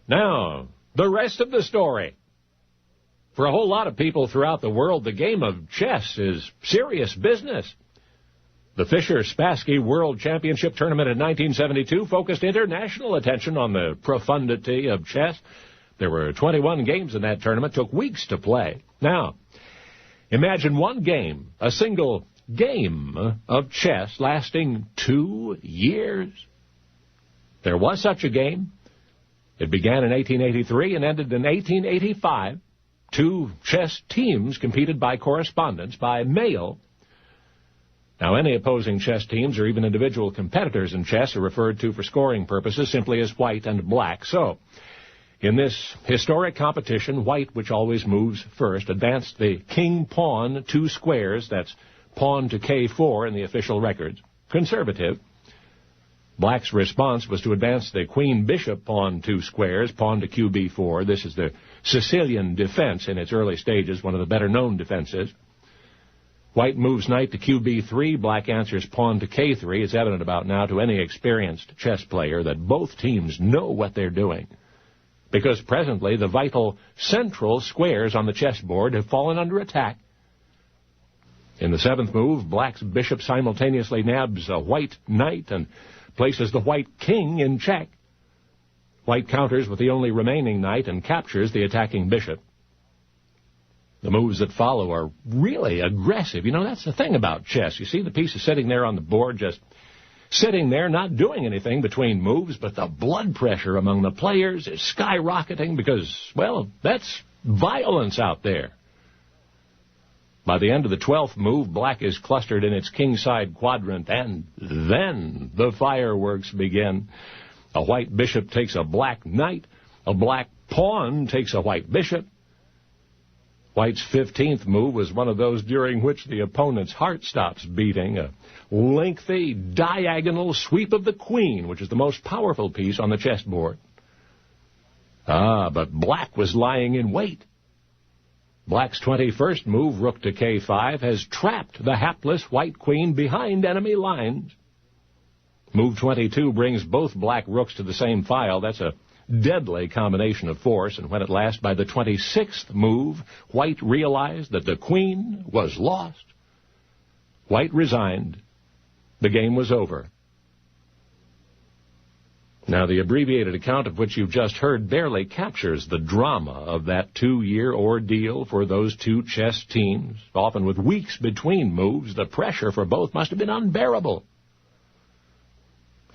Now, the rest of the story. For a whole lot of people throughout the world, the game of chess is serious business. The Fischer-Spassky World Championship Tournament in 1972 focused international attention on the profundity of chess. There were 21 games in that tournament, took weeks to play. Now, imagine one game, a single game of chess lasting 2 years. There was such a game. It began in 1883 and ended in 1885. 2 chess teams competed by correspondence, by mail. Now, any opposing chess teams or even individual competitors in chess are referred to for scoring purposes simply as white and black. So, in this historic competition, white, which always moves first, advanced the king-pawn 2 squares. That's pawn to k4 in the official records. Conservative. Black's response was to advance the queen-bishop pawn 2 squares, pawn to qb4. This is the Sicilian defense in its early stages, one of the better-known defenses. White moves knight to qb3. Black answers pawn to k3. It's evident about now to any experienced chess player that both teams know what they're doing, because presently the vital central squares on the chessboard have fallen under attack. In the 7th move, Black's bishop simultaneously nabs a white knight and places the white king in check. White counters with the only remaining knight and captures the attacking bishop. The moves that follow are really aggressive. You know, that's the thing about chess. You see the piece is sitting there on the board, just sitting there, not doing anything between moves, but the blood pressure among the players is skyrocketing because, well, that's violence out there. By the end of the 12th move, Black is clustered in its kingside quadrant, and then the fireworks begin. A white bishop takes a black knight. A black pawn takes a white bishop. White's 15th move was one of those during which the opponent's heart stops beating, a lengthy diagonal sweep of the queen, which is the most powerful piece on the chessboard. But Black was lying in wait. Black's 21st move, rook to k5, has trapped the hapless white queen behind enemy lines. Move 22 brings both black rooks to the same file. That's a deadly combination of force, and when at last, by the 26th move, White realized that the queen was lost, White resigned. The game was over. Now, the abbreviated account of which you've just heard barely captures the drama of that 2-year ordeal for those 2 chess teams. Often with weeks between moves, the pressure for both must have been unbearable.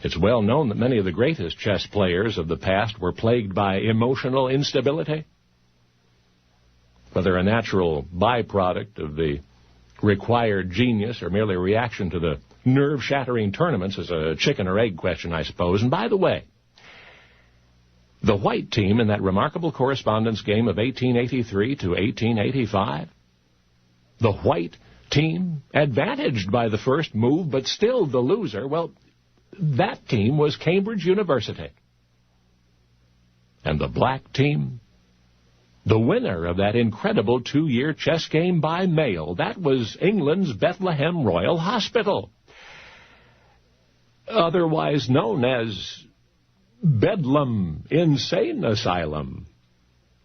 It's well known that many of the greatest chess players of the past were plagued by emotional instability. Whether a natural byproduct of the required genius or merely a reaction to the nerve-shattering tournaments is a chicken or egg question, I suppose. And by the way, the white team in that remarkable correspondence game of 1883 to 1885, the white team advantaged by the first move, but still the loser, well, that team was Cambridge University. And the black team, the winner of that incredible 2-year chess game by mail, that was England's Bethlehem Royal Hospital, otherwise known as Bedlam Insane Asylum.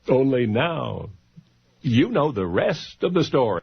Only now, you know the rest of the story.